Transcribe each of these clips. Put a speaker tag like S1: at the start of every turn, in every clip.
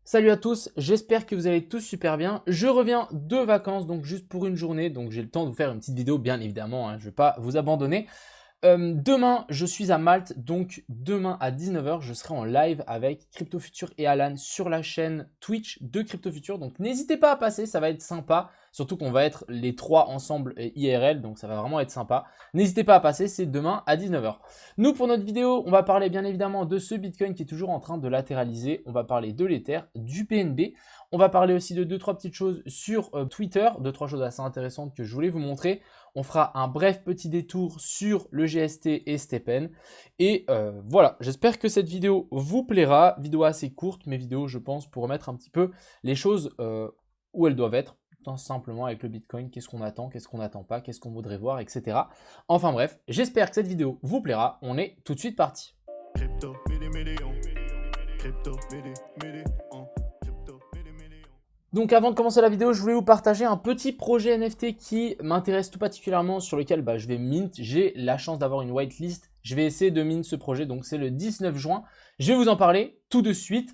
S1: Salut à tous, j'espère que vous allez tous super bien. Je reviens de vacances, donc juste pour une journée, donc j'ai le temps de vous faire une petite vidéo, bien évidemment, je ne vais pas vous abandonner. Demain, je suis à Malte, donc demain à 19h, je serai en live avec Crypto Future et Alan sur la chaîne Twitch de Crypto Future. Donc n'hésitez pas à passer, ça va être sympa. Surtout qu'on va être les trois ensemble IRL, donc ça va vraiment être sympa. N'hésitez pas à passer, c'est demain à 19h. Nous, pour notre vidéo, on va parler bien évidemment de ce Bitcoin qui est toujours en train de latéraliser. On va parler de l'Ether, du PNB. On va parler aussi de 2-3 petites choses sur Twitter, 2-3 choses assez intéressantes que je voulais vous montrer. On fera un bref petit détour sur le GST et Stephen. Et voilà, j'espère que cette vidéo vous plaira. Vidéo assez courte, mais vidéo, je pense, pour remettre un petit peu les choses où elles doivent être. Tout simplement avec le Bitcoin, qu'est-ce qu'on attend, qu'est-ce qu'on n'attend pas, qu'est-ce qu'on voudrait voir, etc. Enfin bref, j'espère que cette vidéo vous plaira. On est tout de suite parti. Crypto, crypto, Donc avant de commencer la vidéo, je voulais vous partager un petit projet NFT qui m'intéresse tout particulièrement, sur lequel je vais mint. J'ai la chance d'avoir une whitelist. Je vais essayer de mint ce projet, donc c'est le 19 juin. Je vais vous en parler tout de suite.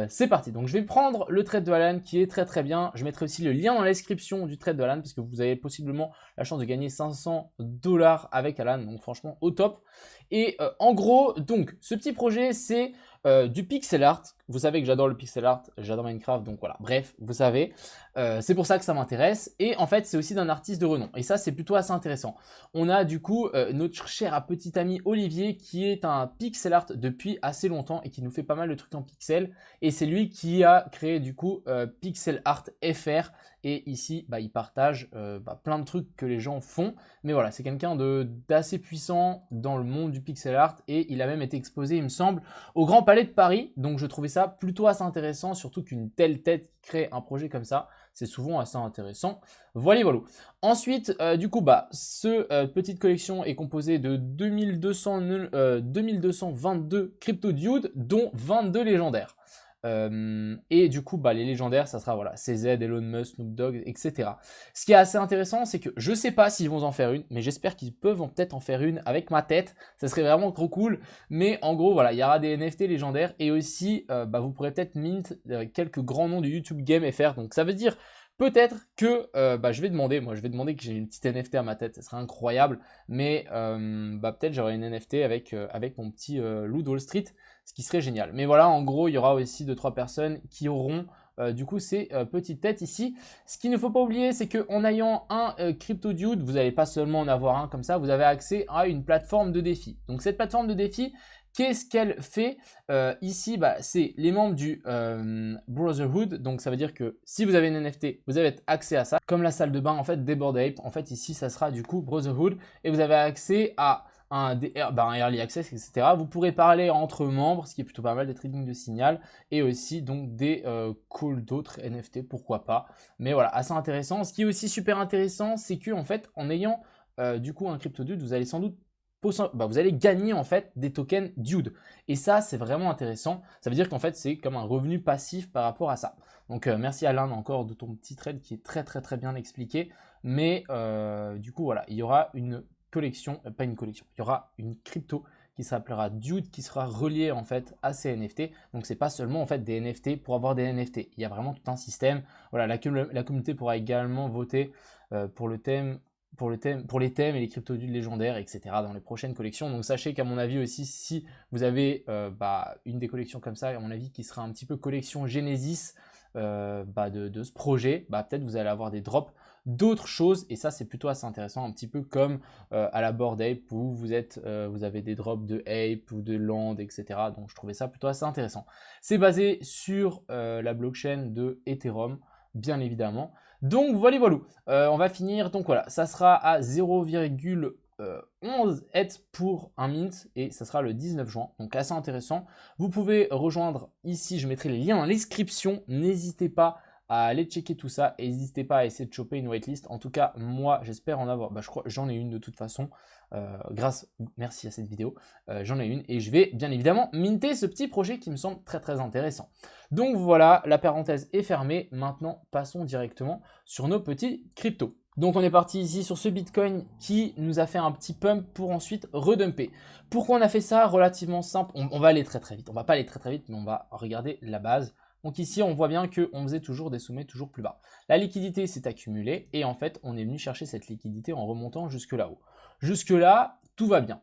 S1: C'est parti. Donc je vais prendre le trade de Alan qui est très bien. Je mettrai aussi le lien dans la description du trade de Alan parce que vous avez possiblement la chance de gagner 500 $ avec Alan. Donc franchement au top. Et en gros, donc ce petit projet c'est du pixel art. Vous savez que j'adore le pixel art, j'adore Minecraft, donc voilà, bref, vous savez. C'est pour ça que ça m'intéresse. Et en fait, c'est aussi d'un artiste de renom. Et ça, c'est plutôt assez intéressant. On a du coup notre cher petit ami Olivier qui est un pixel art depuis assez longtemps et qui nous fait pas mal de trucs en pixel. Et c'est lui qui a créé du coup Pixel Art FR. Et ici, il partage plein de trucs que les gens font. Mais voilà, c'est quelqu'un d'assez puissant dans le monde du pixel art. Et il a même été exposé, il me semble, au Grand Palais de Paris. Donc je trouvais ça plutôt assez intéressant, surtout qu'une telle tête qui crée un projet comme ça, c'est souvent assez intéressant. Voilà. Ensuite, du coup, cette petite collection est composée de 2222 crypto dudes, dont 22 légendaires. Et du coup, les légendaires, ça sera voilà, CZ, Elon Musk, Snoop Dogg, etc. Ce qui est assez intéressant, c'est que je sais pas s'ils vont en faire une, mais j'espère qu'ils peuvent peut-être en faire une avec ma tête. Ça serait vraiment trop cool. Mais en gros, voilà, il y aura des NFT légendaires et aussi, vous pourrez peut-être mint quelques grands noms du YouTube Game FR. Donc ça veut dire peut-être que je vais demander, je vais demander que j'ai une petite NFT à ma tête, ça serait incroyable. Mais peut-être j'aurai une NFT avec mon petit loup de Wall Street, ce qui serait génial. Mais voilà, en gros, il y aura aussi 2-3 personnes qui auront du coup ces petites têtes ici. Ce qu'il ne faut pas oublier, c'est qu'en ayant un Crypto Dude, vous n'allez pas seulement en avoir un comme ça, vous avez accès à une plateforme de défi. Donc cette plateforme de défi, qu'est-ce qu'elle fait ici, c'est les membres du Brotherhood. Donc ça veut dire que si vous avez une NFT, vous avez accès à ça. Comme la salle de bain en fait des Bored Ape. En fait ici, ça sera du coup Brotherhood. Et vous avez accès à un early access, etc. Vous pourrez parler entre membres, ce qui est plutôt pas mal, des trading de signal. Et aussi donc des calls d'autres NFT, pourquoi pas. Mais voilà, assez intéressant. Ce qui est aussi super intéressant, c'est que en fait, en ayant du coup un CryptoDude, vous allez sans doute vous allez gagner en fait des tokens Dude. Et ça, c'est vraiment intéressant. Ça veut dire qu'en fait, c'est comme un revenu passif par rapport à ça. Donc, merci Alain encore de ton petit trade qui est très bien expliqué. Mais du coup, voilà, il y aura une collection, pas une collection, il y aura une crypto qui s'appellera Dude qui sera reliée en fait à ces NFT. Donc, c'est pas seulement en fait des NFT pour avoir des NFT. Il y a vraiment tout un système. Voilà, la communauté pourra également voter pour les thèmes et les cryptodudes légendaires, etc. dans les prochaines collections. Donc sachez qu'à mon avis aussi, si vous avez une des collections comme ça, à mon avis, qui sera un petit peu collection Genesis de ce projet, peut-être vous allez avoir des drops d'autres choses, et ça c'est plutôt assez intéressant, un petit peu comme à la Bored Ape où vous avez des drops de Ape ou de Land, etc. Donc je trouvais ça plutôt assez intéressant. C'est basé sur la blockchain de Ethereum, bien évidemment. Donc voilà. On va finir, donc voilà, ça sera à 0,11 ETH pour un mint et ça sera le 19 juin, donc assez intéressant. Vous pouvez rejoindre ici, je mettrai les liens dans la description, n'hésitez pas à aller checker tout ça et n'hésitez pas à essayer de choper une whitelist. En tout cas, moi j'espère en avoir, je crois j'en ai une de toute façon, merci à cette vidéo, j'en ai une et je vais bien évidemment minter ce petit projet qui me semble très intéressant. Donc voilà, la parenthèse est fermée. Maintenant, passons directement sur nos petits cryptos. Donc on est parti ici sur ce Bitcoin qui nous a fait un petit pump pour ensuite redumper. Pourquoi on a fait ça? Relativement simple. On va aller très vite. On va pas aller très vite, mais on va regarder la base. Donc ici, on voit bien qu'on faisait toujours des sommets toujours plus bas. La liquidité s'est accumulée et en fait, on est venu chercher cette liquidité en remontant jusque là-haut. Jusque là, tout va bien.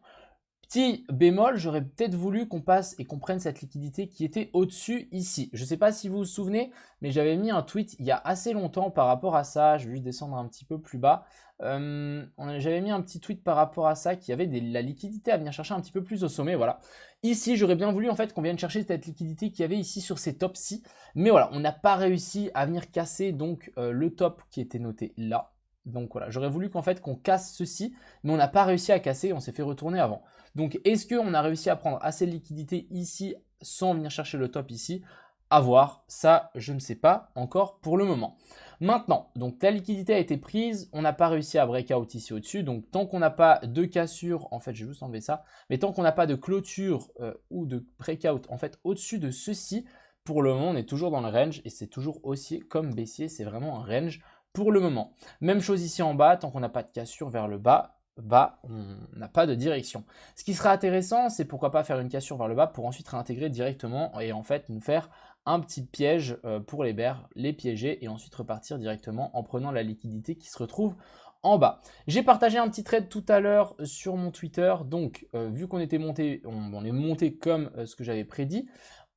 S1: Petit bémol, j'aurais peut-être voulu qu'on passe et qu'on prenne cette liquidité qui était au-dessus ici. Je ne sais pas si vous vous souvenez, mais j'avais mis un tweet il y a assez longtemps par rapport à ça. Je vais juste descendre un petit peu plus bas. J'avais mis un petit tweet par rapport à ça qui avait la liquidité à venir chercher un petit peu plus au sommet. Voilà. Ici, j'aurais bien voulu en fait qu'on vienne chercher cette liquidité qu'il y avait ici sur ces tops-ci. Mais voilà, on n'a pas réussi à venir casser donc le top qui était noté là. Donc voilà, j'aurais voulu qu'en fait qu'on casse ceci, mais on n'a pas réussi à casser, on s'est fait retourner avant. Donc est-ce qu'on a réussi à prendre assez de liquidité ici sans venir chercher le top ici? À voir, ça je ne sais pas encore pour le moment. Maintenant, donc la liquidité a été prise, on n'a pas réussi à breakout ici au-dessus, donc tant qu'on n'a pas de cassure, en fait je vais juste enlever ça, mais tant qu'on n'a pas de clôture ou de breakout en fait au-dessus de ceci, pour le moment on est toujours dans le range et c'est toujours haussier comme baissier, c'est vraiment un range pour le moment. Même chose ici en bas, tant qu'on n'a pas de cassure vers le bas, on n'a pas de direction. Ce qui sera intéressant, c'est pourquoi pas faire une cassure vers le bas pour ensuite réintégrer directement et en fait nous faire un petit piège pour les bears, les piéger et ensuite repartir directement en prenant la liquidité qui se retrouve en bas. J'ai partagé un petit trade tout à l'heure sur mon Twitter, donc vu qu'on était monté, on est monté comme ce que j'avais prédit.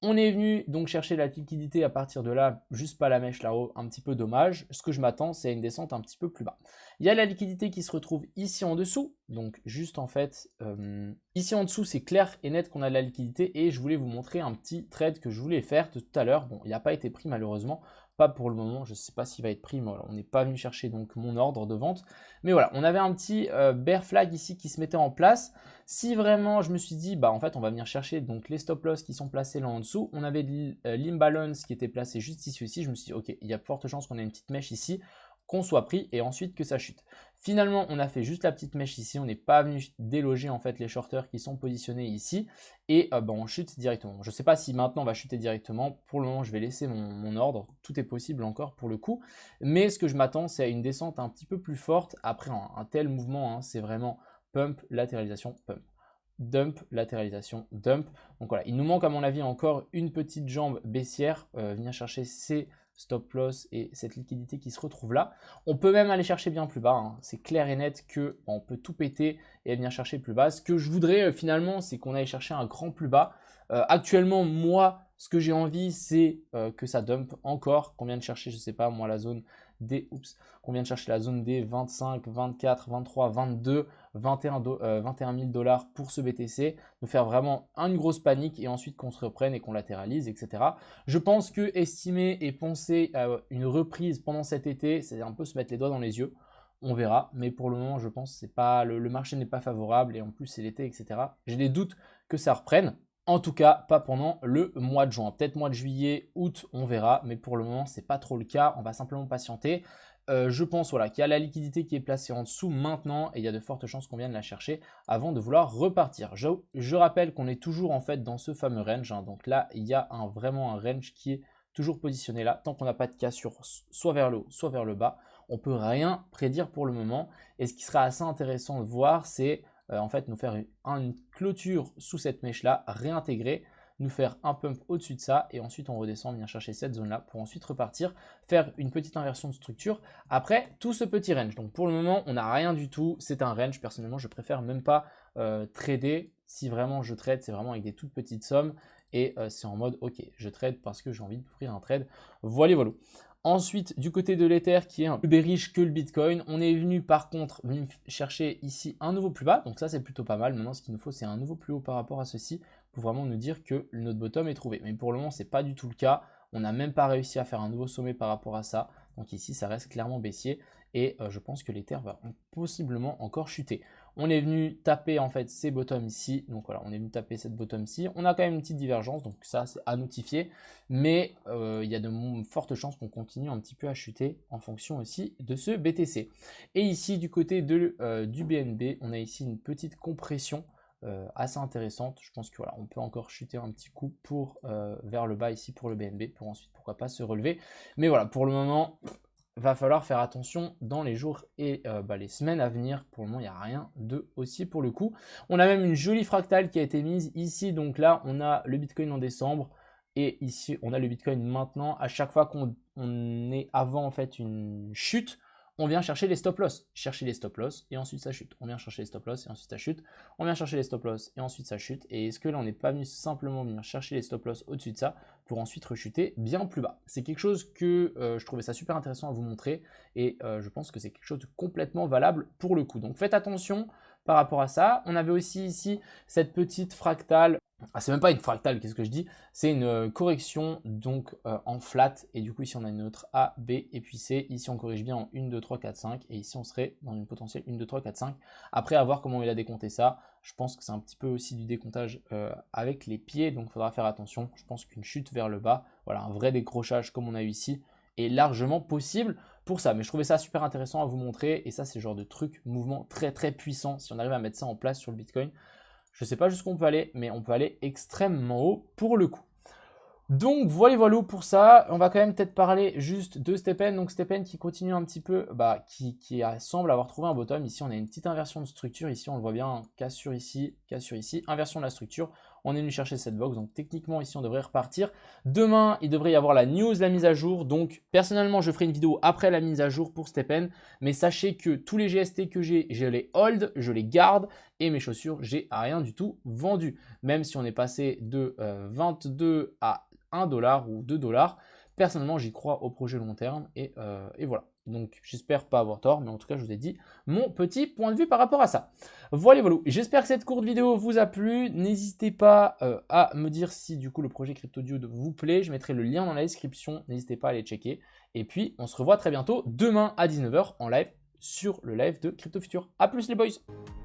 S1: On est venu donc chercher la liquidité à partir de là, juste pas la mèche là-haut, un petit peu dommage. Ce que je m'attends, c'est à une descente un petit peu plus bas. Il y a la liquidité qui se retrouve ici en dessous, donc juste en fait, ici en dessous, c'est clair et net qu'on a de la liquidité et je voulais vous montrer un petit trade que je voulais faire tout à l'heure. Bon, il n'a pas été pris malheureusement, pas pour le moment, je ne sais pas s'il va être pris, mais voilà, on n'est pas venu chercher donc mon ordre de vente. Mais voilà, on avait un petit bear flag ici qui se mettait en place. Si vraiment je me suis dit, bah en fait on va venir chercher donc les stop loss qui sont placés là en dessous, on avait l'imbalance qui était placé juste ici aussi, je me suis dit ok, il y a de fortes chances qu'on ait une petite mèche ici, qu'on soit pris et ensuite que ça chute. Finalement on a fait juste la petite mèche ici, on n'est pas venu déloger en fait les shorters qui sont positionnés ici et on chute directement. Je ne sais pas si maintenant on va chuter directement, pour le moment je vais laisser mon ordre, tout est possible encore pour le coup, mais ce que je m'attends c'est à une descente un petit peu plus forte après un tel mouvement, hein, c'est vraiment pump, latéralisation, pump. Dump, latéralisation, dump. Donc voilà, il nous manque à mon avis encore une petite jambe baissière, venir chercher ces stop loss et cette liquidité qui se retrouve là. On peut même aller chercher bien plus bas, hein. C'est clair et net que on peut tout péter et venir chercher plus bas. Ce que je voudrais finalement, c'est qu'on aille chercher un grand plus bas. Actuellement, moi, ce que j'ai envie, c'est que ça dump encore, qu'on vienne chercher, je sais pas, moi, la zone des, qu'on vienne chercher la zone des 25, 24, 23, 22, 21 000 dollars pour ce BTC, de faire vraiment une grosse panique et ensuite qu'on se reprenne et qu'on latéralise, etc. Je pense que estimer et penser à une reprise pendant cet été, c'est un peu se mettre les doigts dans les yeux. On verra, mais pour le moment, je pense que c'est pas, le marché n'est pas favorable et en plus c'est l'été, etc. J'ai des doutes que ça reprenne. En tout cas, pas pendant le mois de juin. Peut-être mois de juillet, août, on verra. Mais pour le moment, c'est pas trop le cas. On va simplement patienter. Je pense voilà, qu'il y a la liquidité qui est placée en dessous maintenant et il y a de fortes chances qu'on vienne la chercher avant de vouloir repartir. Je rappelle qu'on est toujours en fait dans ce fameux range, hein. Donc là, il y a vraiment un range qui est toujours positionné là. Tant qu'on n'a pas de cassure soit vers le haut, soit vers le bas, on ne peut rien prédire pour le moment. Et ce qui sera assez intéressant de voir, c'est en fait nous faire une clôture sous cette mèche là, réintégrer, nous faire un pump au-dessus de ça et ensuite on redescend, venir chercher cette zone là pour ensuite repartir, faire une petite inversion de structure après tout ce petit range. Donc pour le moment on n'a rien du tout, c'est un range. Personnellement je préfère même pas trader. Si vraiment je trade, c'est vraiment avec des toutes petites sommes et c'est en mode ok, je trade parce que j'ai envie d'ouvrir un trade. Voilà. Ensuite, du côté de l'Ether, qui est un peu plus bearish que le Bitcoin, on est venu par contre chercher ici un nouveau plus bas. Donc ça, c'est plutôt pas mal. Maintenant, ce qu'il nous faut, c'est un nouveau plus haut par rapport à ceci pour vraiment nous dire que notre bottom est trouvé. Mais pour le moment, ce n'est pas du tout le cas. On n'a même pas réussi à faire un nouveau sommet par rapport à ça. Donc ici, ça reste clairement baissier. Et je pense que l'Ether va possiblement encore chuter. On est venu taper en fait ces bottoms ici. Donc voilà, on est venu taper cette bottom ici. On a quand même une petite divergence, donc ça c'est à notifier. Mais il y a de fortes chances qu'on continue un petit peu à chuter en fonction aussi de ce BTC. Et ici du côté du BNB, on a ici une petite compression assez intéressante. Je pense que voilà, on peut encore chuter un petit coup vers le bas ici pour le BNB, pour ensuite pourquoi pas se relever. Mais voilà, pour le moment, va falloir faire attention dans les jours et les semaines à venir. Pour le moment, il n'y a rien de haussier pour le coup. On a même une jolie fractale qui a été mise ici. Donc là, on a le Bitcoin en décembre, Et ici, on a le Bitcoin maintenant. À chaque fois qu'on est avant en fait une chute, on vient chercher les stop loss. Chercher les stop loss et ensuite ça chute. On vient chercher les stop loss et ensuite ça chute. On vient chercher les stop loss et ensuite ça chute. Et est-ce que là, on n'est pas venu simplement venir chercher les stop loss au-dessus de ça pour ensuite rechuter bien plus bas? C'est quelque chose que je trouvais ça super intéressant à vous montrer et je pense que c'est quelque chose de complètement valable pour le coup. Donc faites attention par rapport à ça. On avait aussi ici cette petite fractale. Ah, c'est même pas une fractale, qu'est-ce que je dis? C'est une correction donc en flat. Et du coup, ici, on a une autre A, B et puis C. Ici, on corrige bien en 1, 2, 3, 4, 5. Et ici, on serait dans une potentielle 1, 2, 3, 4, 5. Après, à voir comment il a décompté ça. Je pense que c'est un petit peu aussi du décomptage avec les pieds. Donc, il faudra faire attention. Je pense qu'une chute vers le bas, voilà, un vrai décrochage comme on a eu ici, est largement possible pour ça. Mais je trouvais ça super intéressant à vous montrer. Et ça, c'est le genre de truc, mouvement très, très puissant. Si on arrive à mettre ça en place sur le Bitcoin, je ne sais pas jusqu'où on peut aller, mais on peut aller extrêmement haut pour le coup. Donc voilà pour ça. On va quand même peut-être parler juste de Stephen. Donc Stephen qui continue un petit peu, qui semble avoir trouvé un bottom. Ici on a une petite inversion de structure. Ici on le voit bien, cassure ici, inversion de la structure. On est venu chercher cette box. Donc techniquement ici on devrait repartir. Demain il devrait y avoir la news, la mise à jour. Donc personnellement je ferai une vidéo après la mise à jour pour Stephen. Mais sachez que tous les GST que j'ai, je les hold, je les garde. Et mes chaussures, j'ai rien du tout vendu. Même si on est passé de 22 à 1 dollar ou 2 dollars. Personnellement, j'y crois au projet long terme et voilà. Donc, j'espère pas avoir tort, mais en tout cas, je vous ai dit mon petit point de vue par rapport à ça. Voilà. J'espère que cette courte vidéo vous a plu. N'hésitez pas à me dire si du coup le projet CryptoDude vous plaît. Je mettrai le lien dans la description. N'hésitez pas à aller checker. Et puis, on se revoit très bientôt demain à 19 h en live sur le live de Crypto Future. A plus les boys!